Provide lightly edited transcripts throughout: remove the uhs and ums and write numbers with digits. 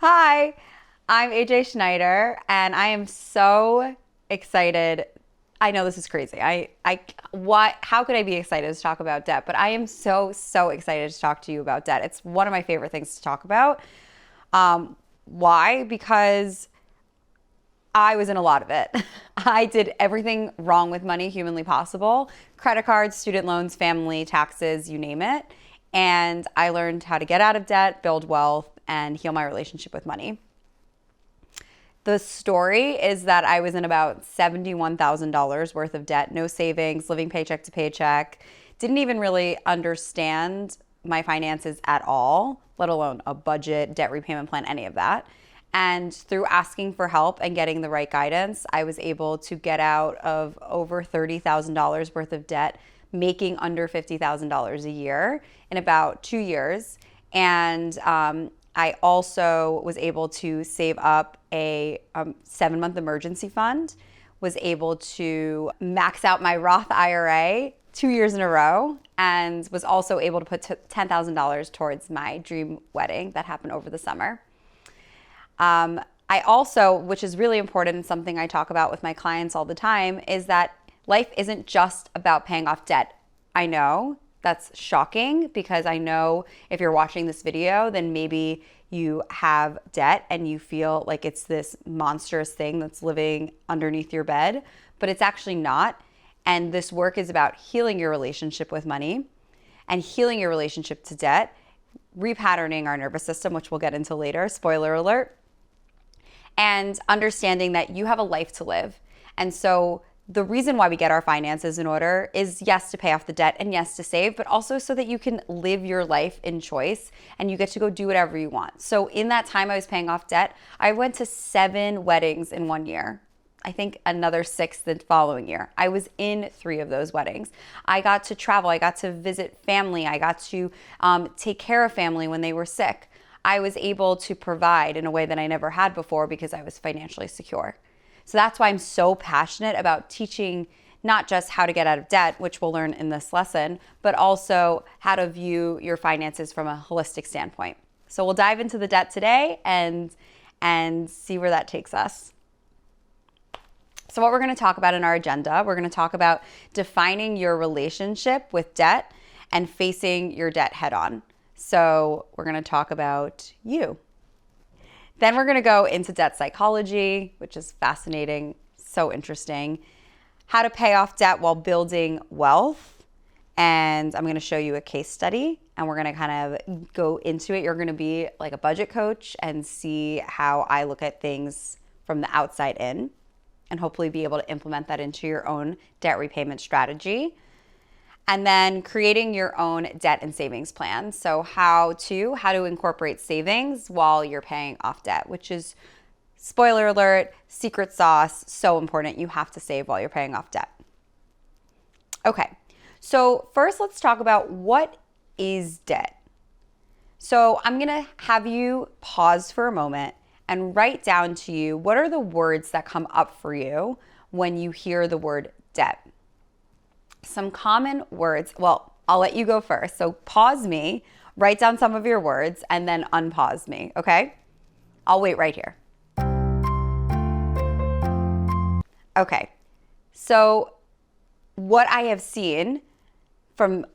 Hi, I'm AJ Schneider, and I am so excited. I know this is crazy. How could I be excited to talk about debt? But I am so excited to talk to you about debt. It's one of my favorite things to talk about. Why? Because I was in a lot of it. I did everything wrong with money humanly possible: credit cards, student loans, family, taxes, you name it. And I learned how to get out of debt, build wealth, and heal my relationship with money. The story is that I was in about $71,000 worth of debt, no savings, living paycheck to paycheck, didn't even really understand my finances at all, let alone a budget, debt repayment plan, any of that. And through asking for help and getting the right guidance, I was able to get out of over $30,000 worth of debt, making under $50,000 a year in about 2 years. And I also was able to save up a 7-month emergency fund, was able to max out my Roth IRA 2 years in a row, and was also able to put $10,000 towards my dream wedding that happened over the summer. I also, which is really important and something I talk about with my clients all the time, is that life isn't just about paying off debt. I know that's shocking because I know if you're watching this video, then maybe you have debt and you feel like it's this monstrous thing that's living underneath your bed, but it's actually not. And this work is about healing your relationship with money and healing your relationship to debt, repatterning our nervous system, which we'll get into later, spoiler alert, and understanding that you have a life to live. And so the reason why we get our finances in order is, yes, to pay off the debt and yes, to save, but also so that you can live your life in choice and you get to go do whatever you want. So in that time I was paying off debt, I went to 7 weddings in 1 year. I think another 6 the following year. I was in 3 of those weddings. I got to travel. I got to visit family. I got to take care of family when they were sick. I was able to provide in a way that I never had before because I was financially secure. So that's why I'm so passionate about teaching not just how to get out of debt, which we'll learn in this lesson, but also how to view your finances from a holistic standpoint. So we'll dive into the debt today and see where that takes us. So what we're going to talk about in our agenda, we're going to talk about defining your relationship with debt and facing your debt head on. So we're going to talk about you. Then we're going to go into debt psychology, which is fascinating, so interesting. How to pay off debt while building wealth. And I'm going to show you a case study and we're going to kind of go into it. You're going to be like a budget coach and see how I look at things from the outside in and hopefully be able to implement that into your own debt repayment strategy. And then creating your own debt and savings plan. So how to incorporate savings while you're paying off debt, which is, spoiler alert, secret sauce, so important. You have to save while you're paying off debt. Okay, so first let's talk about what is debt. So I'm gonna have you pause for a moment and write down to you, what are the words that come up for you when you hear the word debt? Some common words. Well, I'll let you go first. So pause me, write down some of your words, and then unpause me, okay? I'll wait right here. Okay, so what I have seen from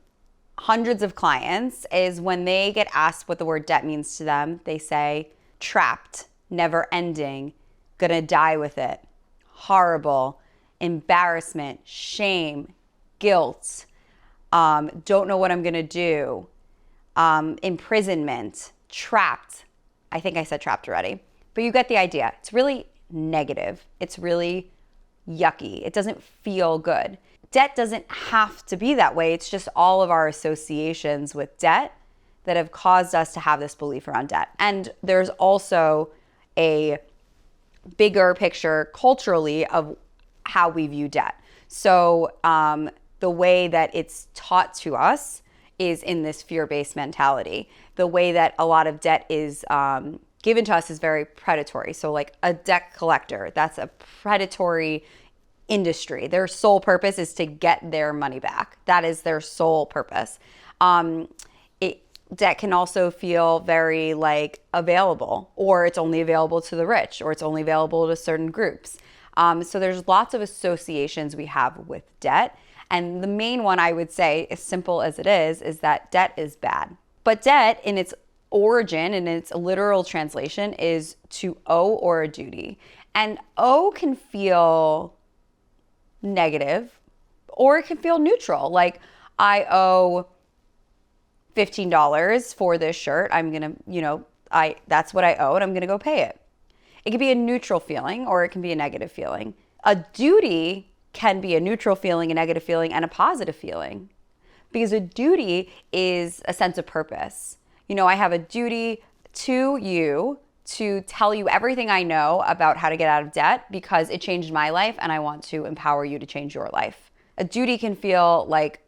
hundreds of clients is when they get asked what the word debt means to them, they say trapped, never ending, gonna die with it, horrible, embarrassment, shame, guilt, don't know what I'm gonna do, imprisonment, trapped. I think I said trapped already, but you get the idea. It's really negative. It's really yucky. It doesn't feel good. Debt doesn't have to be that way. It's just all of our associations with debt that have caused us to have this belief around debt. And there's also a bigger picture culturally of how we view debt. So the way that it's taught to us is in this fear-based mentality. The way that a lot of debt is given to us is very predatory. So like a debt collector, that's a predatory industry. Their sole purpose is to get their money back. That is their sole purpose. debt can also feel very like available, or it's only available to the rich, or it's only available to certain groups. So there's lots of associations we have with debt. And the main one I would say, as simple as it is that debt is bad. But debt in its origin, in its literal translation, is to owe or a duty. And owe can feel negative, or it can feel neutral. Like, I owe $15 for this shirt. I'm going to, that's what I owe, and I'm going to go pay it. It can be a neutral feeling, or it can be a negative feeling. A duty can be a neutral feeling, a negative feeling, and a positive feeling. Because a duty is a sense of purpose. I have a duty to you to tell you everything I know about how to get out of debt because it changed my life and I want to empower you to change your life. A duty can feel like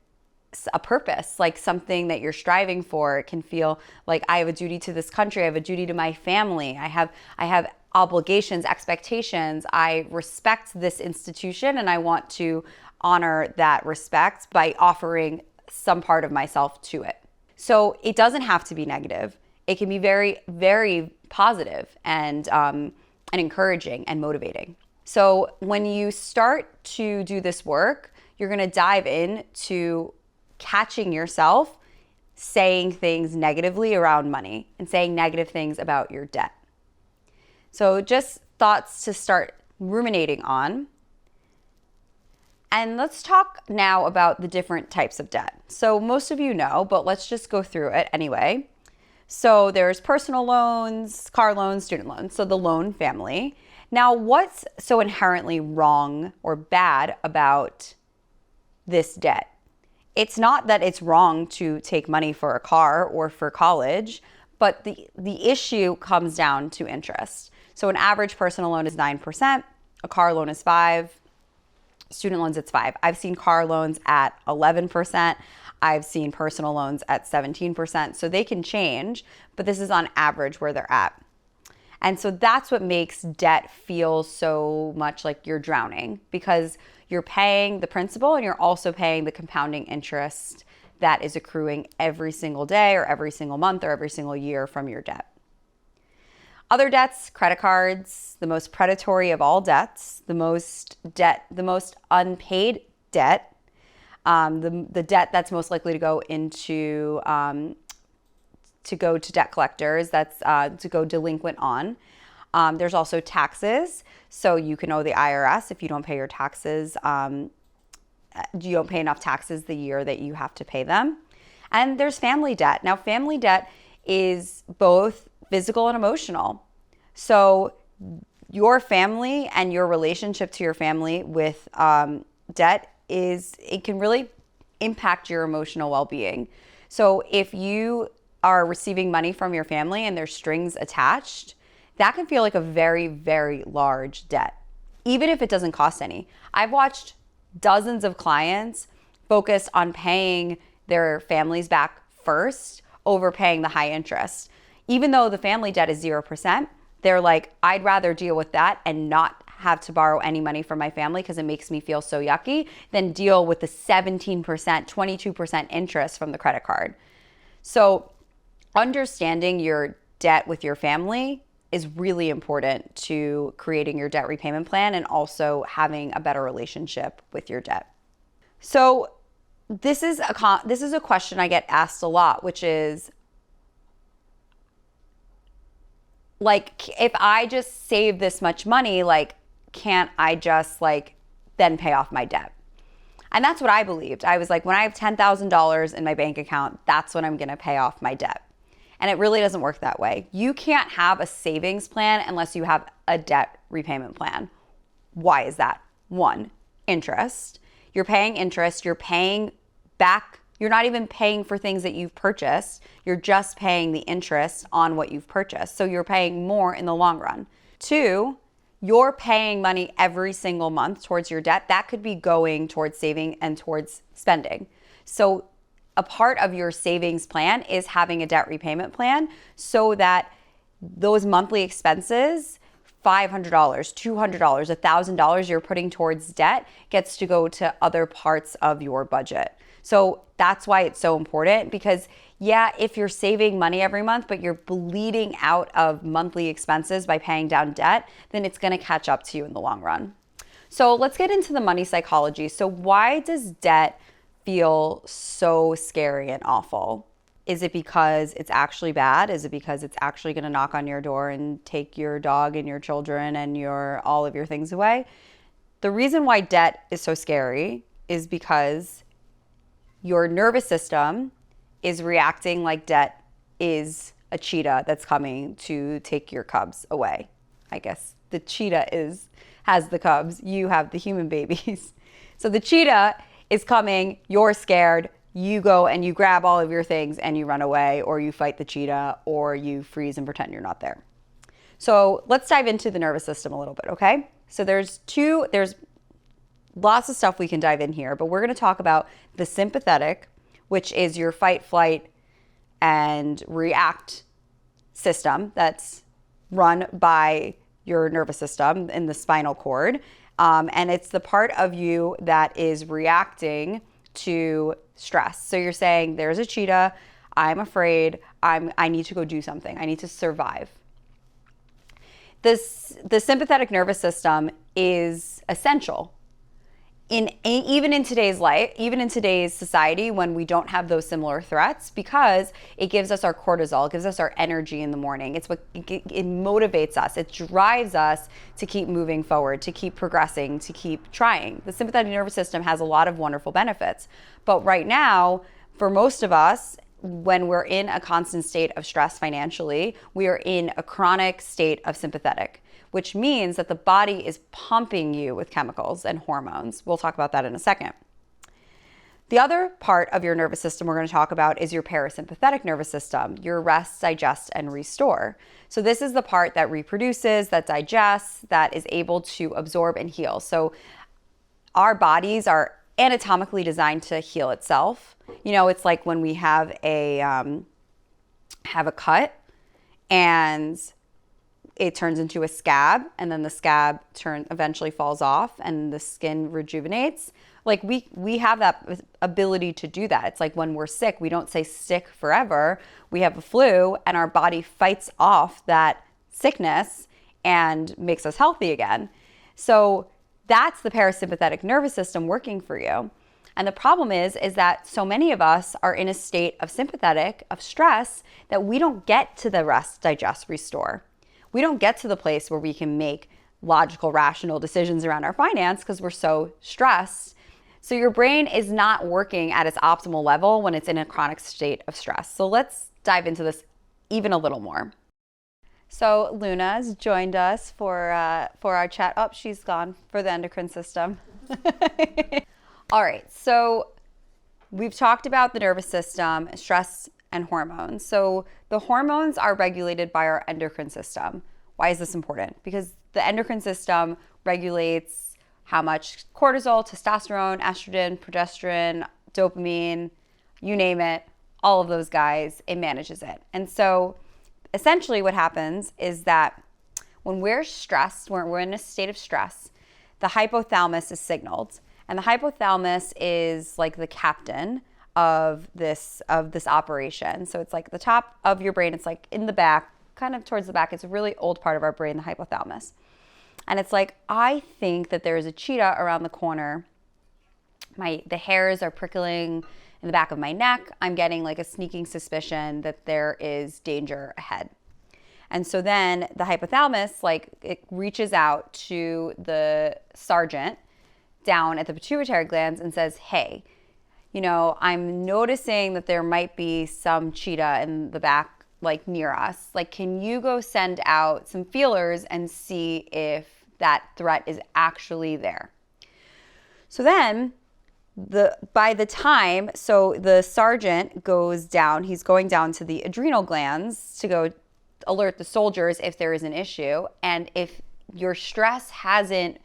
a purpose, like something that you're striving for. It can feel like I have a duty to this country. I have a duty to my family. I have obligations, expectations. I respect this institution and I want to honor that respect by offering some part of myself to it. So it doesn't have to be negative. It can be very, very positive and encouraging and motivating. So when you start to do this work, you're going to dive into catching yourself saying things negatively around money and saying negative things about your debt. So just thoughts to start ruminating on. And let's talk now about the different types of debt. So most of you know, but let's just go through it anyway. So there's personal loans, car loans, student loans, so the loan family. Now, what's so inherently wrong or bad about this debt? It's not that it's wrong to take money for a car or for college, but the issue comes down to interest. So an average personal loan is 9%, a car loan is 5%, student loans it's 5%. I've seen car loans at 11%. I've seen personal loans at 17%. So they can change, but this is on average where they're at. And so that's what makes debt feel so much like you're drowning, because you're paying the principal and you're also paying the compounding interest that is accruing every single day or every single month or every single year from your debt. Other debts, credit cards, the most predatory of all debts, the most unpaid debt, the debt that's most likely to go into to debt collectors, that's to go delinquent on. There's also taxes. So you can owe the IRS if you don't pay your taxes. You don't pay enough taxes the year that you have to pay them. And there's family debt. Now, family debt is both physical and emotional. So your family and your relationship to your family with debt it can really impact your emotional well-being. So if you are receiving money from your family and there's strings attached, that can feel like a very, very large debt, even if it doesn't cost any. I've watched dozens of clients focus on paying their families back first over paying the high interest. Even though the family debt is 0%, they're like, I'd rather deal with that and not have to borrow any money from my family because it makes me feel so yucky than deal with the 17%, 22% interest from the credit card. So understanding your debt with your family is really important to creating your debt repayment plan and also having a better relationship with your debt. So this is a question I get asked a lot, which is, like, if I just save this much money, like, can't I just then pay off my debt? And that's what I believed. I was like, when I have $10,000 in my bank account, that's when I'm going to pay off my debt. And it really doesn't work that way. You can't have a savings plan unless you have a debt repayment plan. Why is that? 1, interest. You're paying interest. You're paying back. You're not even paying for things that you've purchased. You're just paying the interest on what you've purchased. So you're paying more in the long run. 2, you're paying money every single month towards your debt. That could be going towards saving and towards spending. So a part of your savings plan is having a debt repayment plan so that those monthly expenses, $500, $200, $1,000 you're putting towards debt gets to go to other parts of your budget. So that's why it's so important, because yeah, if you're saving money every month, but you're bleeding out of monthly expenses by paying down debt, then it's going to catch up to you in the long run. So let's get into the money psychology. So why does debt feel so scary and awful? Is it because it's actually bad? Is it because it's actually going to knock on your door and take your dog and your children and all of your things away? The reason why debt is so scary is because your nervous system is reacting like debt is a cheetah that's coming to take your cubs away. I guess the cheetah has the cubs, you have the human babies. So the cheetah is coming, you're scared, you go and you grab all of your things and you run away, or you fight the cheetah, or you freeze and pretend you're not there. So let's dive into the nervous system a little bit, okay? So there's lots of stuff we can dive in here, but we're going to talk about the sympathetic, which is your fight, flight, and react system that's run by your nervous system in the spinal cord. And it's the part of you that is reacting to stress. So you're saying, there's a cheetah, I'm afraid, I need to go do something, I need to survive. The sympathetic nervous system is essential even in today's life, even in today's society, when we don't have those similar threats, because it gives us our cortisol, it gives us our energy in the morning. It motivates us, it drives us to keep moving forward, to keep progressing, to keep trying. The sympathetic nervous system has a lot of wonderful benefits, but right now, for most of us, when we're in a constant state of stress financially, we are in a chronic state of sympathetic, which means that the body is pumping you with chemicals and hormones. We'll talk about that in a second. The other part of your nervous system we're going to talk about is your parasympathetic nervous system, your rest, digest, and restore. So this is the part that reproduces, that digests, that is able to absorb and heal. So our bodies are anatomically designed to heal itself. You know, it's like when we have a cut and it turns into a scab, and then the scab eventually falls off and the skin rejuvenates. Like we have that ability to do that. It's like when we're sick, we don't say sick forever. We have a flu and our body fights off that sickness and makes us healthy again. So that's the parasympathetic nervous system working for you. And the problem is that so many of us are in a state of sympathetic, of stress, that we don't get to the rest, digest, restore. We don't get to the place where we can make logical, rational decisions around our finance because we're so stressed. So your brain is not working at its optimal level when it's in a chronic state of stress. So let's dive into this even a little more. So Luna's joined us for our chat. Oh, she's gone for the endocrine system. All right, so we've talked about the nervous system, stress, and hormones. So the hormones are regulated by our endocrine system. Why is this important? Because the endocrine system regulates how much cortisol, testosterone, estrogen, progesterone, dopamine, you name it, all of those guys, it manages it. And so essentially what happens is that when we're stressed, when we're in a state of stress, the hypothalamus is signaled. And the hypothalamus is like the captain of this operation. So it's like the top of your brain, it's like in the back, kind of towards the back. It's a really old part of our brain, the hypothalamus. And it's like, I think that there is a cheetah around the corner. The hairs are prickling in the back of my neck. I'm getting like a sneaking suspicion that there is danger ahead. And so then the hypothalamus, like, it reaches out to the sergeant down at the pituitary glands and says, hey, you know, I'm noticing that there might be some cheetah in the back, like near us. Like, can you go send out some feelers and see if that threat is actually there? So then by the time the sergeant goes down, he's going down to the adrenal glands to go alert the soldiers if there is an issue. And if your stress hasn't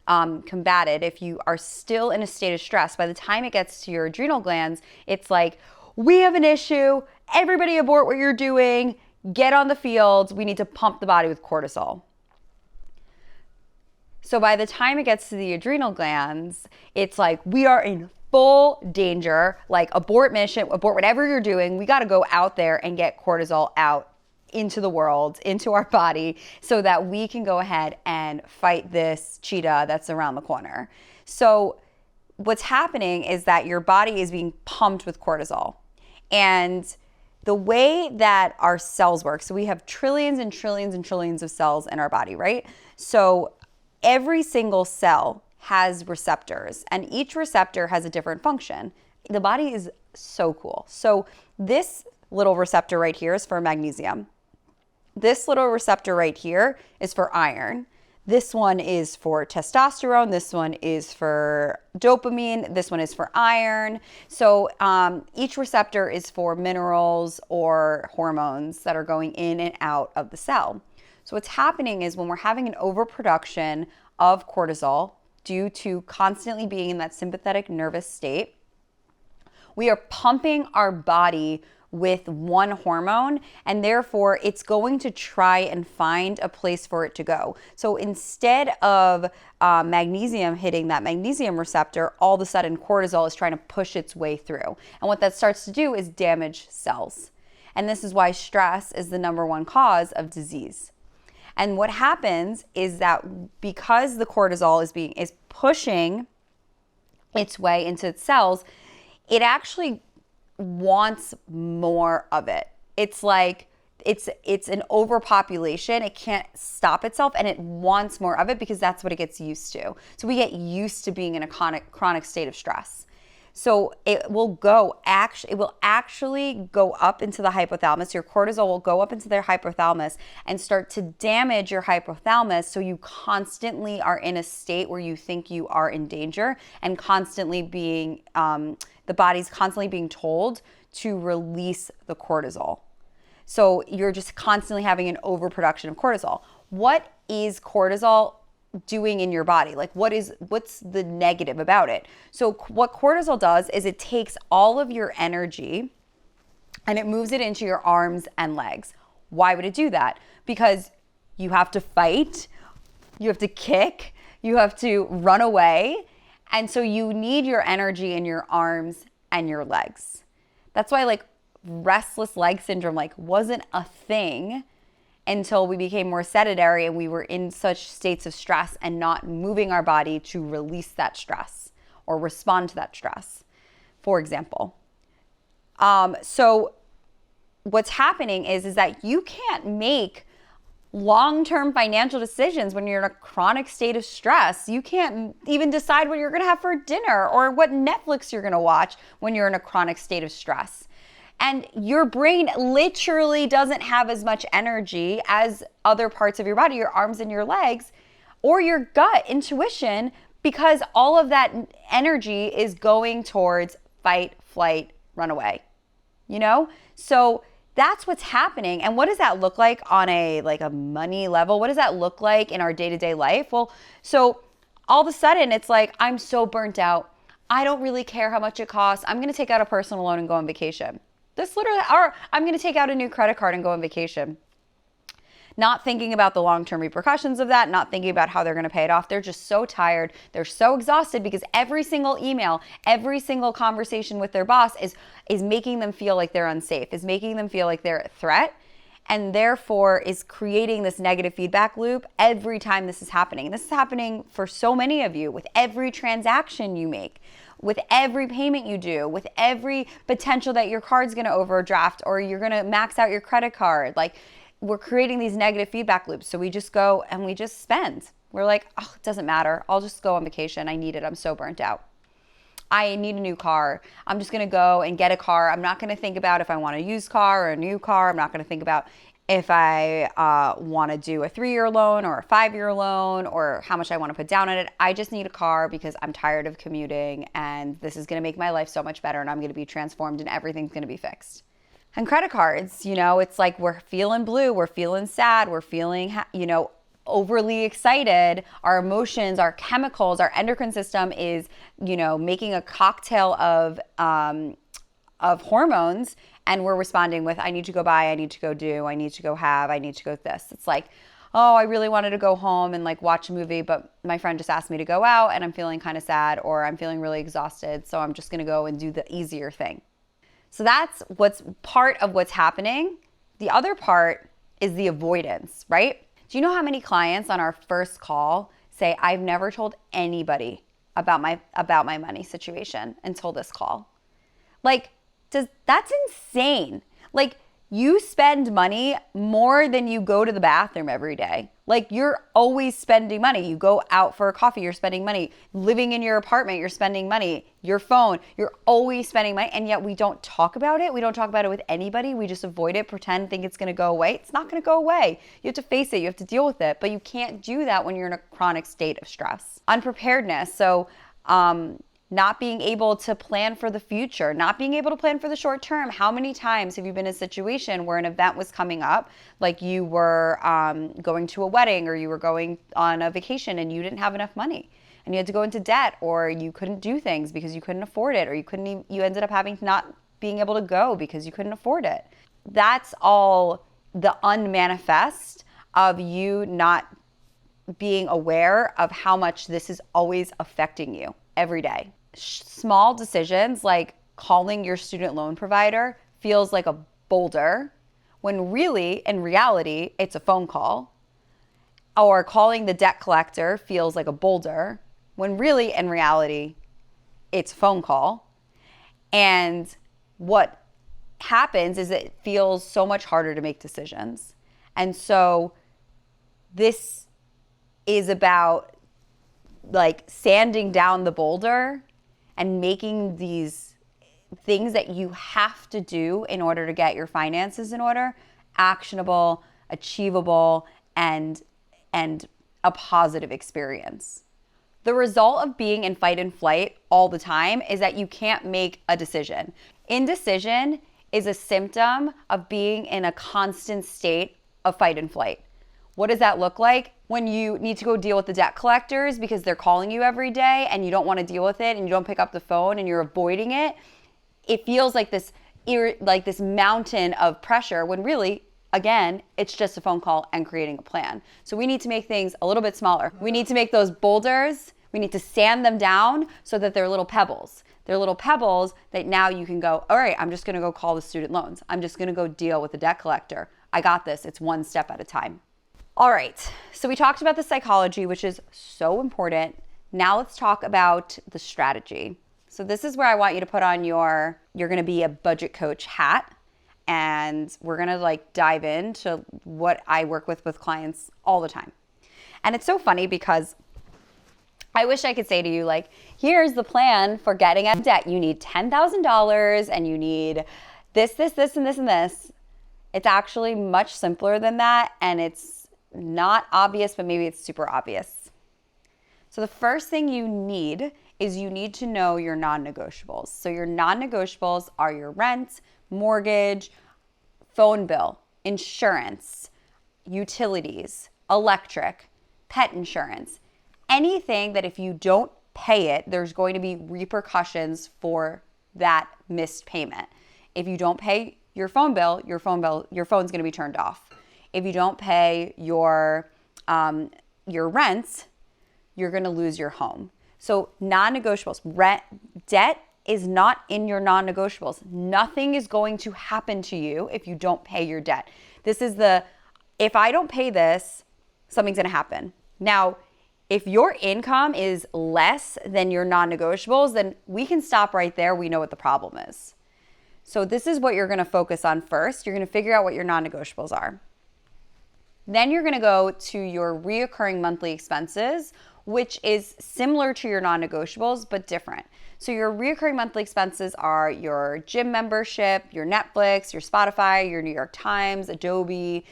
combated, if you are still in a state of stress, by the time it gets to your adrenal glands, it's like, we have an issue, everybody abort what you're doing, get on the field, we need to pump the body with cortisol. So by the time it gets to the adrenal glands, it's like, we are in full danger, like abort mission, abort whatever you're doing. We got to go out there and get cortisol out into the world, into our body, so that we can go ahead and fight this cheetah that's around the corner. So what's happening is that your body is being pumped with cortisol. And the way that our cells work, so we have trillions and trillions and trillions of cells in our body, right? So every single cell has receptors, and each receptor has a different function. The body is so cool. So this little receptor right here is for magnesium. This little receptor right here is for iron. This one is for testosterone. This one is for dopamine. This one is for iron. So each receptor is for minerals or hormones that are going in and out of the cell. So what's happening is when we're having an overproduction of cortisol due to constantly being in that sympathetic nervous state, we are pumping our body with one hormone, and therefore it's going to try and find a place for it to go. So instead of magnesium hitting that magnesium receptor, all of a sudden cortisol is trying to push its way through. And what that starts to do is damage cells. And this is why stress is the number one cause of disease. And what happens is that because the cortisol is pushing its way into its cells, it actually wants more of it. It's like it's an overpopulation. It can't stop itself, and it wants more of it because that's what it gets used to. So we get used to being in a chronic state of stress. So it will actually go up into the hypothalamus. Your cortisol will go up into their hypothalamus and start to damage your hypothalamus, so you constantly are in a state where you think you are in danger, and constantly being the body's constantly being told to release the cortisol. So you're just constantly having an overproduction of cortisol. What is cortisol doing in your body? Like what's the negative about it? So what cortisol does is it takes all of your energy and it moves it into your arms and legs. Why would it do that? Because you have to fight, you have to kick, you have to run away. And so you need your energy in your arms and your legs. That's why like restless leg syndrome wasn't a thing until we became more sedentary and we were in such states of stress and not moving our body to release that stress or respond to that stress, for example. So what's happening is that you can't make long-term financial decisions when you're in a chronic state of stress. You can't even decide what you're going to have for dinner or what Netflix you're going to watch when you're in a chronic state of stress. And your brain literally doesn't have as much energy as other parts of your body, your arms and your legs, or your gut intuition, because all of that energy is going towards fight, flight, run away. So that's what's happening. And what does that look like on a money level? What does that look like in our day-to-day life? Well, so all of a sudden it's like, I'm so burnt out. I don't really care how much it costs. I'm going to take out a personal loan and go on vacation. Or I'm going to take out a new credit card and go on vacation. Not thinking about the long-term repercussions of that, not thinking about how they're going to pay it off. They're just so tired. They're so exhausted because every single email, every single conversation with their boss is making them feel like they're unsafe, is making them feel like they're a threat, and therefore is creating this negative feedback loop every time this is happening. And this is happening for so many of you with every transaction you make, with every payment you do, with every potential that your card's going to overdraft or you're going to max out your credit card. We're creating these negative feedback loops. So we just go and we just spend. We're like, oh, it doesn't matter. I'll just go on vacation. I need it. I'm so burnt out. I need a new car. I'm just going to go and get a car. I'm not going to think about if I want a used car or a new car. I'm not going to think about if I want to do a 3-year loan or a 5-year loan or how much I want to put down on it. I just need a car because I'm tired of commuting and this is going to make my life so much better and I'm going to be transformed and everything's going to be fixed. And credit cards, it's like we're feeling blue, we're feeling sad, we're feeling, overly excited. Our emotions, our chemicals, our endocrine system is, making a cocktail of hormones, and we're responding with, I need to go buy, I need to go do, I need to go have, I need to go this. It's like, oh, I really wanted to go home and like watch a movie, but my friend just asked me to go out and I'm feeling kind of sad, or I'm feeling really exhausted, so I'm just going to go and do the easier thing. So that's what's part of what's happening. The other part is the avoidance, right? Do you know how many clients on our first call say, I've never told anybody about my money situation until this call? Like, that's insane. Like, you spend money more than you go to the bathroom every day. Like, you're always spending money. You go out for a coffee, you're spending money. Living in your apartment, you're spending money. Your phone, you're always spending money. And yet we don't talk about it. We don't talk about it with anybody. We just avoid it, pretend, think it's gonna go away. It's not gonna go away. You have to face it. You have to deal with it. But you can't do that when you're in a chronic state of stress. Unpreparedness. So, not being able to plan for the future, not being able to plan for the short term. How many times have you been in a situation where an event was coming up, like you were going to a wedding or you were going on a vacation and you didn't have enough money and you had to go into debt, or you couldn't do things because you couldn't afford it, or you ended up having not being able to go because you couldn't afford it. That's all the unmanifest of you not being aware of how much this is always affecting you every day. Small decisions like calling your student loan provider feels like a boulder when really, in reality, it's a phone call. Or calling the debt collector feels like a boulder when really, in reality, it's a phone call. And what happens is it feels so much harder to make decisions. And so this is about like sanding down the boulder and making these things that you have to do in order to get your finances in order actionable, achievable, and a positive experience. The result of being in fight and flight all the time is that you can't make a decision. Indecision is a symptom of being in a constant state of fight and flight. What does that look like? When you need to go deal with the debt collectors because they're calling you every day and you don't want to deal with it and you don't pick up the phone and you're avoiding it, it feels like this mountain of pressure when really, again, it's just a phone call and creating a plan. So we need to make things a little bit smaller. We need to make those boulders, we need to sand them down so that they're little pebbles. They're little pebbles that now you can go, all right, I'm just going to go call the student loans. I'm just going to go deal with the debt collector. I got this. It's one step at a time. All right, so we talked about the psychology, which is so important. Now let's talk about the strategy. So this is where I want you to put on you're gonna be a budget coach hat, and we're gonna like dive into what I work with clients all the time. And it's so funny because I wish I could say to you, like, here's the plan for getting out of debt. You need $10,000 and you need this, and this, and this. It's actually much simpler than that, and it's not obvious, but maybe it's super obvious. So the first thing you need is you need to know your non-negotiables. So your non-negotiables are your rent, mortgage, phone bill, insurance, utilities, electric, pet insurance, anything that if you don't pay it, there's going to be repercussions for that missed payment. If you don't pay your phone bill, your phone's going to be turned off. If you don't pay your rent, you're going to lose your home. So non-negotiables, debt is not in your non-negotiables. Nothing is going to happen to you if you don't pay your debt. This is if I don't pay this, something's going to happen. Now, if your income is less than your non-negotiables, then we can stop right there. We know what the problem is. So this is what you're going to focus on first. You're going to figure out what your non-negotiables are. Then you're going to go to your reoccurring monthly expenses, which is similar to your non-negotiables, but different. So your reoccurring monthly expenses are your gym membership, your Netflix, your Spotify, your New York Times, Adobe,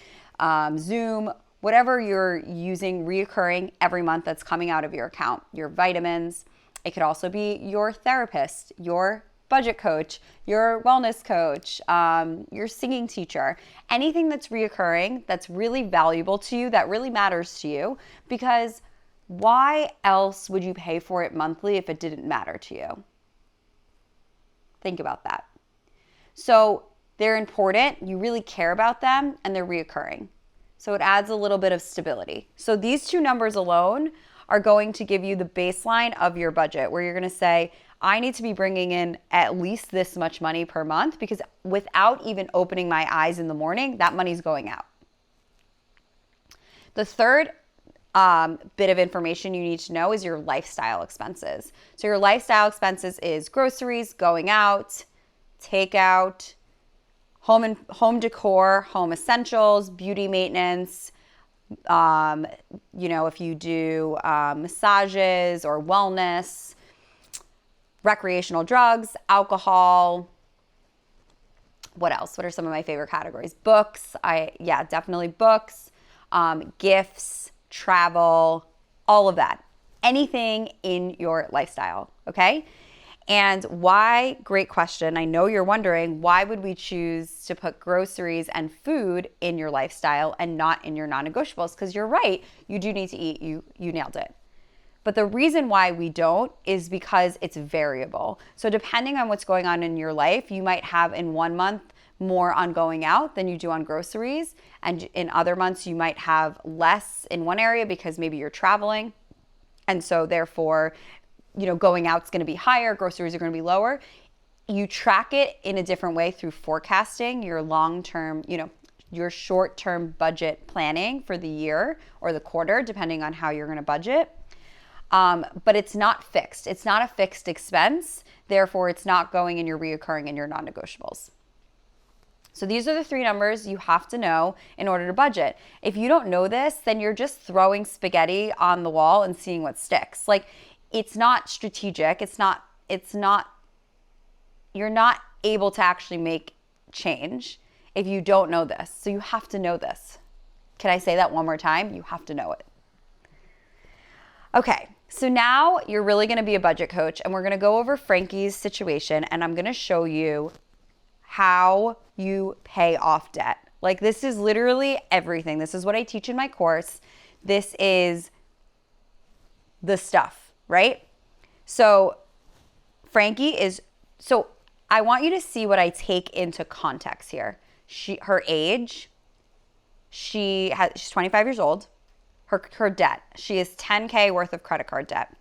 Zoom, whatever you're using reoccurring every month that's coming out of your account, your vitamins. It could also be your therapist, your budget coach, your wellness coach, your singing teacher, anything that's reoccurring, that's really valuable to you, that really matters to you, because why else would you pay for it monthly if it didn't matter to you? Think about that. So they're important, you really care about them, and they're reoccurring. So it adds a little bit of stability. So these two numbers alone are going to give you the baseline of your budget, where you're going to say, I need to be bringing in at least this much money per month, because without even opening my eyes in the morning, that money's going out. The third bit of information you need to know is your lifestyle expenses. So your lifestyle expenses is groceries, going out, takeout, home decor, home essentials, beauty maintenance, if you do massages or wellness, recreational drugs, alcohol. What else? What are some of my favorite categories? Books. Definitely books, gifts, travel, all of that. Anything in your lifestyle, okay? And why? Great question. I know you're wondering, why would we choose to put groceries and food in your lifestyle and not in your non-negotiables? Because you're right, you do need to eat. You nailed it. But the reason why we don't is because it's variable. So depending on what's going on in your life, you might have in 1 month more on going out than you do on groceries. And in other months, you might have less in one area because maybe you're traveling. And so therefore, going out is going to be higher, groceries are going to be lower. You track it in a different way through forecasting your long-term, your short-term budget planning for the year or the quarter, depending on how you're going to budget. But it's not fixed. It's not a fixed expense. Therefore, it's not going in your reoccurring and your non-negotiables. So these are the three numbers you have to know in order to budget. If you don't know this, then you're just throwing spaghetti on the wall and seeing what sticks. Like, it's not strategic. You're not able to actually make change if you don't know this. So you have to know this. Can I say that one more time? You have to know it. Okay, so now you're really going to be a budget coach, and we're going to go over Frankie's situation, and I'm going to show you how you pay off debt. Like, this is literally everything. This is what I teach in my course. This is the stuff, right? So I want you to see what I take into context here. Her age, she's 25 years old. Her debt, she has $10K worth of credit card debt.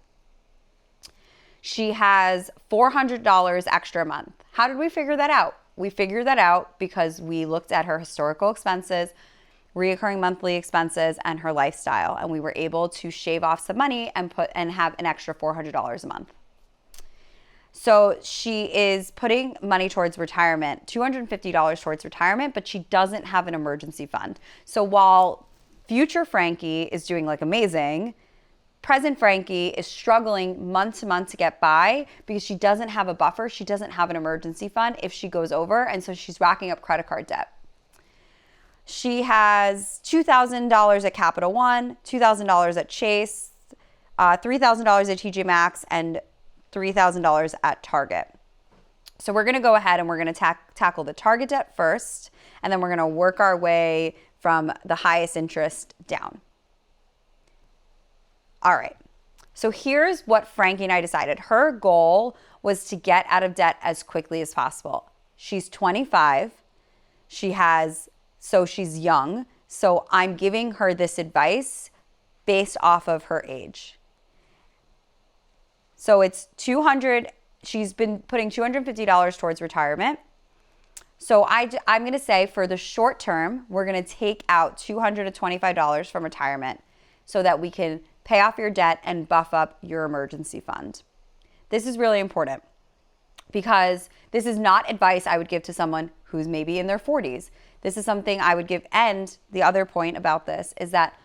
She has $400 extra a month. How did we figure that out? We figured that out because we looked at her historical expenses, reoccurring monthly expenses, and her lifestyle, and we were able to shave off some money and have an extra $400 a month. So she is putting money towards retirement, $250 towards retirement, but she doesn't have an emergency fund. So while future Frankie is doing like amazing, present Frankie is struggling month to month to get by because she doesn't have a buffer. She doesn't have an emergency fund if she goes over. And so she's racking up credit card debt. She has $2,000 at Capital One, $2,000 at Chase, $3,000 at TJ Maxx, and $3,000 at Target. So we're going to go ahead and we're going to tackle the Target debt first, and then we're going to work our way from the highest interest down. All right. So here's what Frankie and I decided. Her goal was to get out of debt as quickly as possible. She's 25. She's young. So I'm giving her this advice based off of her age. So it's she's been putting $250 towards retirement. So I'm going to say for the short term, we're going to take out $225 from retirement so that we can pay off your debt and buff up your emergency fund. This is really important because this is not advice I would give to someone who's maybe in their 40s. This is something I would give. And the other point about this is that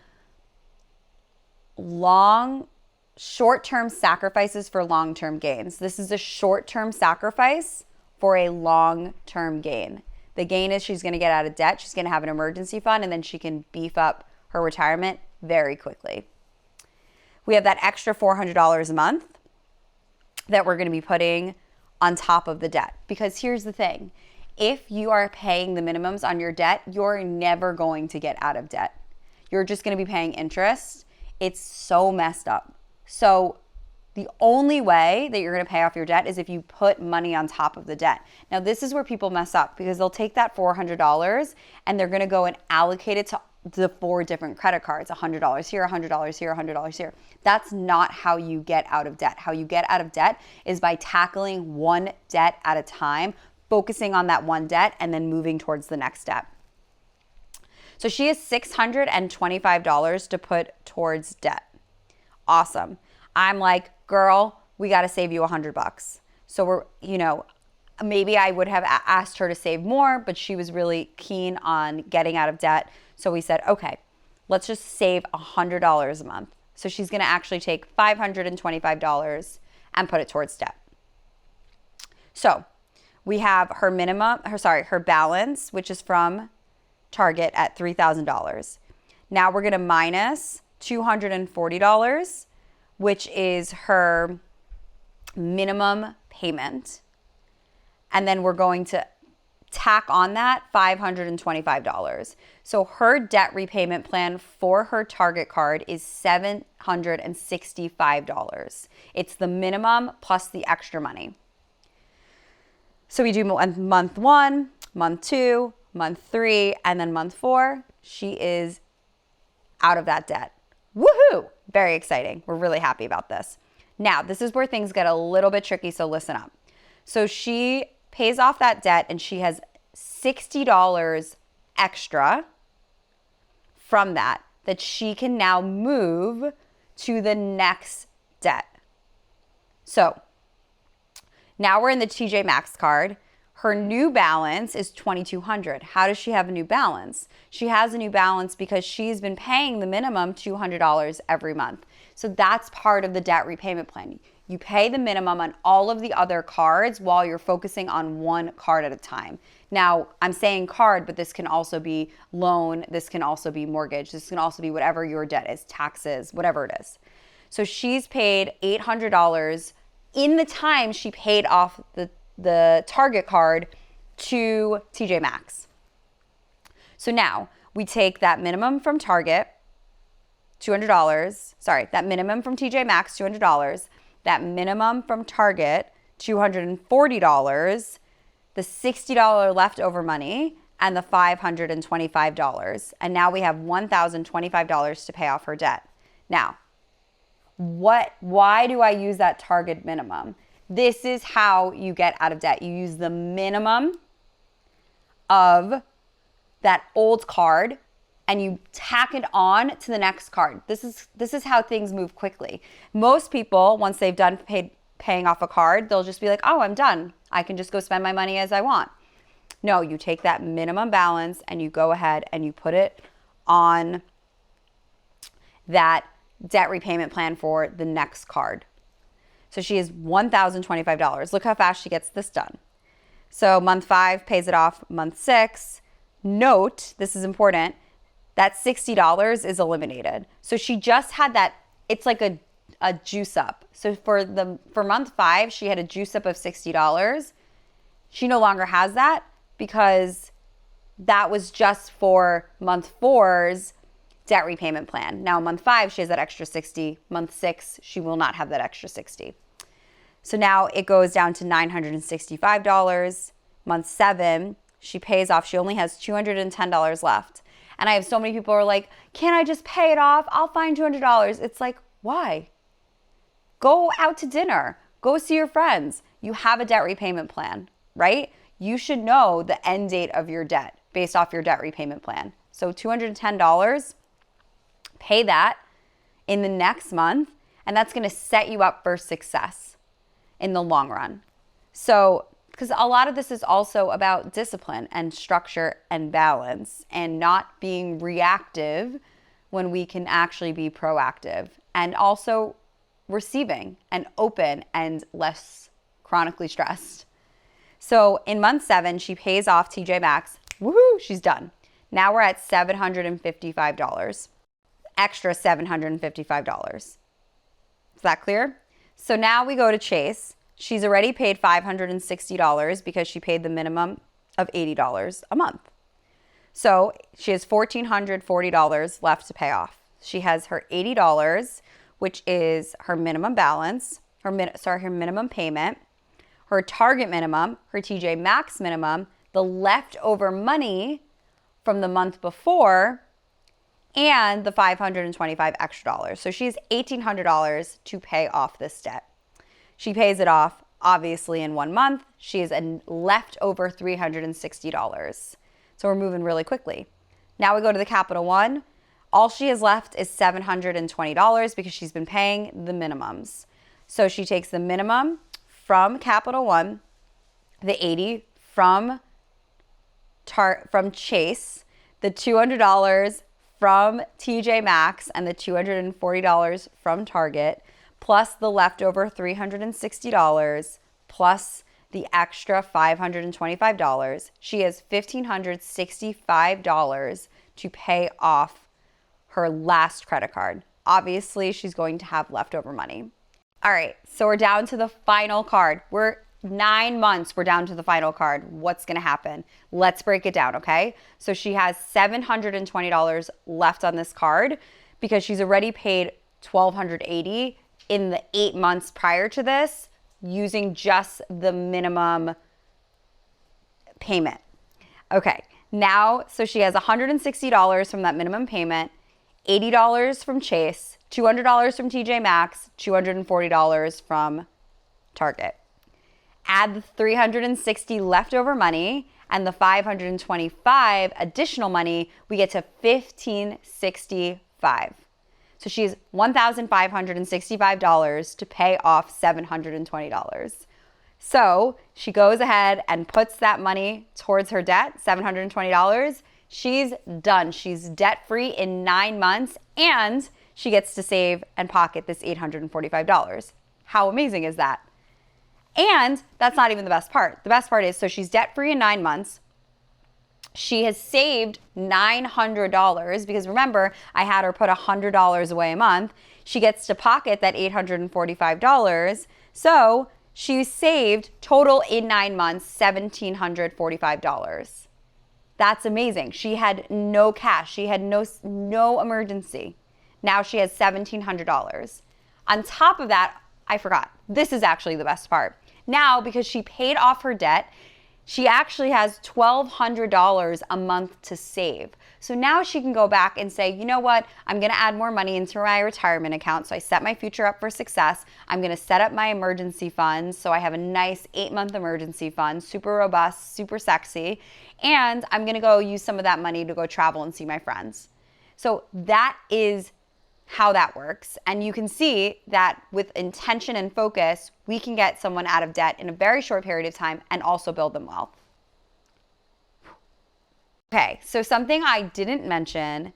short-term sacrifices for long-term gains. This is a short-term sacrifice for a long-term gain. The gain is she's going to get out of debt, she's going to have an emergency fund, and then she can beef up her retirement very quickly. We have that extra $400 a month that we're going to be putting on top of the debt. Because here's the thing. If you are paying the minimums on your debt, you're never going to get out of debt. You're just going to be paying interest. It's so messed up. So the only way that you're going to pay off your debt is if you put money on top of the debt. Now, this is where people mess up because they'll take that $400 and they're going to go and allocate it to the 4 different credit cards, $100 here, $100 here, $100 here. That's not how you get out of debt. How you get out of debt is by tackling one debt at a time, focusing on that one debt, and then moving towards the next step. So she has $625 to put towards debt. Awesome. I'm like, girl, we got to save you $100. So maybe I would have asked her to save more, but she was really keen on getting out of debt. So we said, okay, let's just save $100 a month. So she's going to actually take $525 and put it towards debt. So we have her balance, which is from Target at $3,000. Now we're going to minus $240, which is her minimum payment. And then we're going to tack on that $525. So her debt repayment plan for her Target card is $765. It's the minimum plus the extra money. So we do month 1, month 2, month 3, and then month 4. She is out of that debt. Woohoo! Very exciting. We're really happy about this. Now, this is where things get a little bit tricky, so listen up. So she pays off that debt and she has $60 extra from that she can now move to the next debt. So now we're in the TJ Maxx card. Her new balance is $2,200. How does she have a new balance? She has a new balance because she's been paying the minimum $200 every month. So that's part of the debt repayment plan. You pay the minimum on all of the other cards while you're focusing on one card at a time. Now, I'm saying card, but this can also be loan. This can also be mortgage. This can also be whatever your debt is, taxes, whatever it is. So she's paid $800 in the time she paid off the Target card to TJ Maxx. So now we take that minimum from Target, $200. Sorry, that minimum from TJ Maxx, $200. That minimum from Target, $240. The $60 leftover money, and the $525. And now we have $1,025 to pay off her debt. Now, why do I use that Target minimum? This is how you get out of debt. You use the minimum of that old card and you tack it on to the next card. This is how things move quickly. Most people, once they've done paying off a card, they'll just be like, oh, I'm done. I can just go spend my money as I want. No, you take that minimum balance and you go ahead and you put it on that debt repayment plan for the next card. So she has $1,025. Look how fast she gets this done. So month 5 pays it off. Month 6, note, this is important, that $60 is eliminated. So she just had that, it's like a juice up. So for month 5, she had a juice up of $60. She no longer has that because that was just for month 4's debt repayment plan. Now month 5, she has that extra 60. Month 6, she will not have that extra 60. So now it goes down to $965. Month 7, she pays off. She only has $210 left. And I have so many people who are like, can't I just pay it off? I'll find $200. It's like, why? Go out to dinner. Go see your friends. You have a debt repayment plan, right? You should know the end date of your debt based off your debt repayment plan. So $210, pay that in the next month, and that's going to set you up for success in the long run. So, because a lot of this is also about discipline and structure and balance and not being reactive when we can actually be proactive, and also receiving and open and less chronically stressed. So in month 7, she pays off TJ Maxx. Woohoo, she's done. Now we're at $755. Extra $755. Is that clear? So now we go to Chase. She's already paid $560 because she paid the minimum of $80 a month. So she has $1,440 left to pay off. She has her $80, which is her minimum balance, her minimum payment, her Target minimum, her TJ Maxx minimum, the leftover money from the month before, and the $525 extra dollars. So she has $1,800 to pay off this debt. She pays it off, obviously, in 1 month. She has a leftover $360. So we're moving really quickly. Now we go to the Capital One. All she has left is $720 because she's been paying the minimums. So she takes the minimum from Capital One, the $80 from Chase, the $200 from TJ Maxx, and the $240 from Target, plus the leftover $360, plus the extra $525. She has $1,565 to pay off her last credit card. Obviously, she's going to have leftover money. All right, so we're down to the final card. We're 9 months, we're down to the final card. What's gonna happen? Let's break it down, okay? So she has $720 left on this card because she's already paid $1,280 in the 8 months prior to this using just the minimum payment. Okay, now, so she has $160 from that minimum payment, $80 from Chase, $200 from TJ Maxx, $240 from Target. Add the $360 leftover money and the $525 additional money, we get to $1,565. So she has $1,565 to pay off $720. So she goes ahead and puts that money towards her debt, $720. She's done. She's debt-free in 9 months, and she gets to save and pocket this $845. How amazing is that? And that's not even the best part. The best part is, so she's debt-free in 9 months. She has saved $900 because remember, I had her put $100 away a month. She gets to pocket that $845. So she saved total in 9 months, $1,745. That's amazing. She had no cash. She had no emergency. Now she has $1,700. On top of that, I forgot. This is actually the best part. Now, because she paid off her debt, she actually has $1,200 a month to save. So now she can go back and say, you know what? I'm going to add more money into my retirement account. So I set my future up for success. I'm going to set up my emergency funds. So I have a nice 8-month emergency fund, super robust, super sexy. And I'm going to go use some of that money to go travel and see my friends. So that is how that works. And you can see that with intention and focus, we can get someone out of debt in a very short period of time and also build them wealth. Okay, so something I didn't mention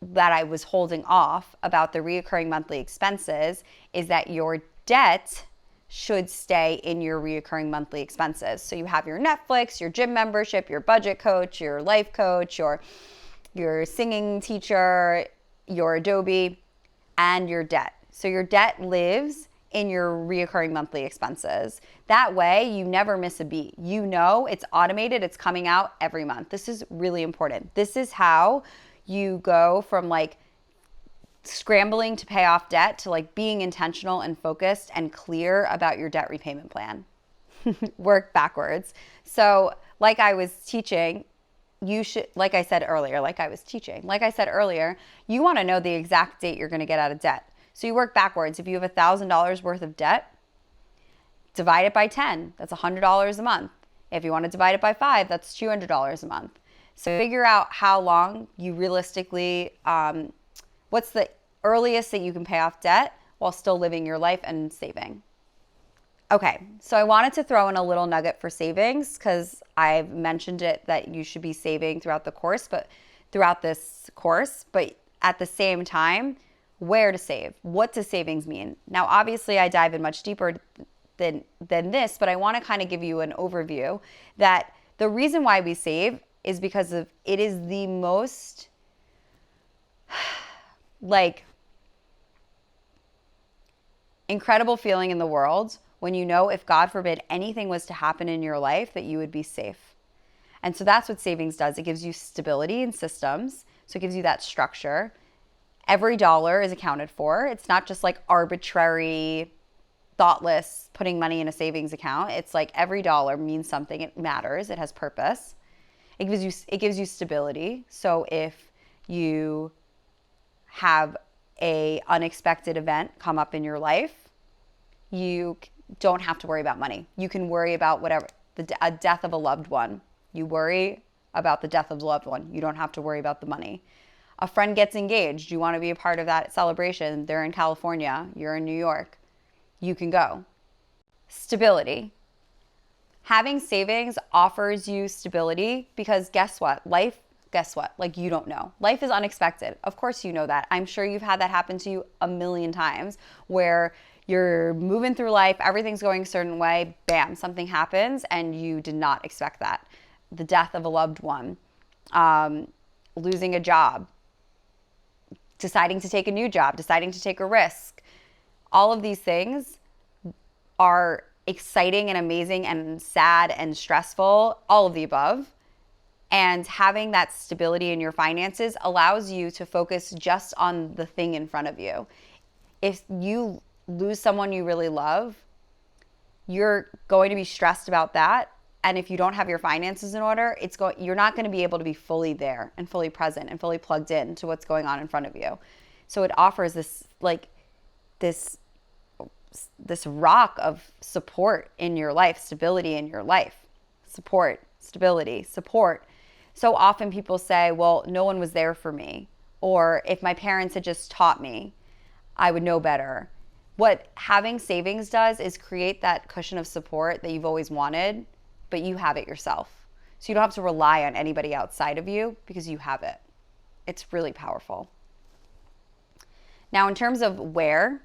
that I was holding off about the reoccurring monthly expenses is that your debt should stay in your reoccurring monthly expenses. So you have your Netflix, your gym membership, your budget coach, your life coach, your singing teacher, your Adobe, and your debt. So your debt lives in your reoccurring monthly expenses. That way you never miss a beat. You know it's automated, it's coming out every month. This is really important. This is how you go from like scrambling to pay off debt to like being intentional and focused and clear about your debt repayment plan. Work backwards. So like I was teaching, you should, like I said earlier, you want to know the exact date you're going to get out of debt. So you work backwards. If you have $1,000 worth of debt, divide it by 10. That's $100 a month. If you want to divide it by 5, that's $200 a month. So figure out how long you realistically, what's the earliest that you can pay off debt while still living your life and saving. Okay, so I wanted to throw in a little nugget for savings because I've mentioned it that you should be saving throughout this course, but at the same time, where to save? What does savings mean? Now, obviously, I dive in much deeper than this, but I want to kind of give you an overview that the reason why we save is because of it is the most like incredible feeling in the world when you know if God forbid anything was to happen in your life that you would be safe. And so that's what savings does. It gives you stability and systems. So it gives you that structure. Every dollar is accounted for. It's not just like arbitrary, thoughtless putting money in a savings account. It's like every dollar means something. It matters. It has purpose. It gives you stability. So if you have a unexpected event come up in your life, you don't have to worry about money. You can worry about whatever, a death of a loved one. You worry about the death of the loved one. You don't have to worry about the money. A friend gets engaged. You want to be a part of that celebration. They're in California. You're in New York. You can go. Stability. Having savings offers you stability because guess what? Like, you don't know. Life is unexpected. Of course you know that. I'm sure you've had that happen to you a million times where you're moving through life, everything's going a certain way, bam, something happens and you did not expect that. The death of a loved one, losing a job, deciding to take a new job, deciding to take a risk. All of these things are exciting and amazing and sad and stressful, all of the above. And having that stability in your finances allows you to focus just on the thing in front of you. If you lose someone you really love, you're going to be stressed about that. And if you don't have your finances in order, you're not going to be able to be fully there and fully present and fully plugged in to what's going on in front of you. So it offers this rock of support in your life, stability in your life, support, stability, support. So often people say, well, no one was there for me. Or if my parents had just taught me, I would know better. What having savings does is create that cushion of support that you've always wanted, but you have it yourself. So you don't have to rely on anybody outside of you because you have it. It's really powerful. Now, in terms of where,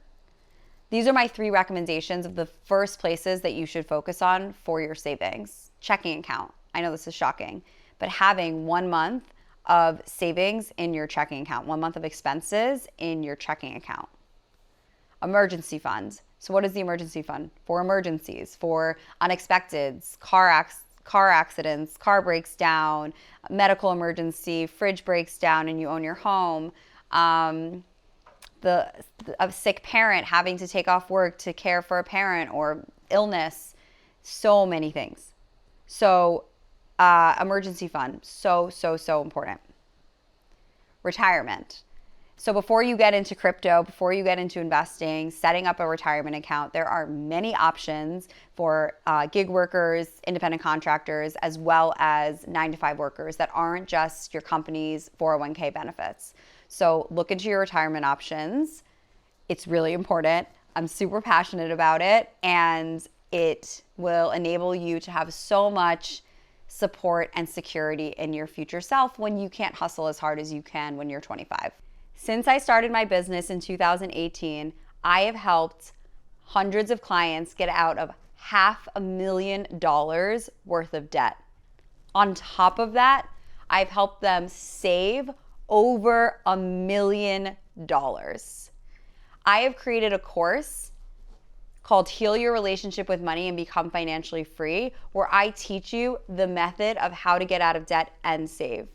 these are my 3 recommendations of the first places that you should focus on for your savings. Checking account. I know this is shocking, but having 1 month of savings in your checking account, 1 month of expenses in your checking account. Emergency fund. So what is the emergency fund? For emergencies, for unexpecteds, car accidents, car breaks down, medical emergency, fridge breaks down and you own your home, a sick parent having to take off work to care for a parent or illness, so many things. So emergency fund, so important. Retirement. So before you get into crypto, before you get into investing, setting up a retirement account, there are many options for gig workers, independent contractors, as well as 9-to-5 workers that aren't just your company's 401k benefits. So look into your retirement options. It's really important. I'm super passionate about it, and it will enable you to have so much support and security in your future self when you can't hustle as hard as you can when you're 25. Since I started my business in 2018, I have helped hundreds of clients get out of $500,000 worth of debt. On top of that, I've helped them save over $1 million. I have created a course called Heal Your Relationship with Money and Become Financially Free, where I teach you the method of how to get out of debt and save.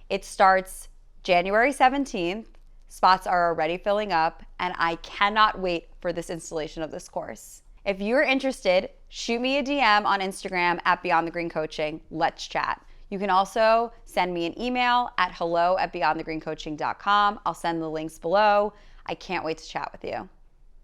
It starts January 17th. Spots are already filling up, and I cannot wait for this installation of this course. If you're interested, shoot me a DM on Instagram at Beyond the Green Coaching. Let's chat. You can also send me an email at hello@beyondthegreencoaching.com. I'll send the links below. I can't wait to chat with you.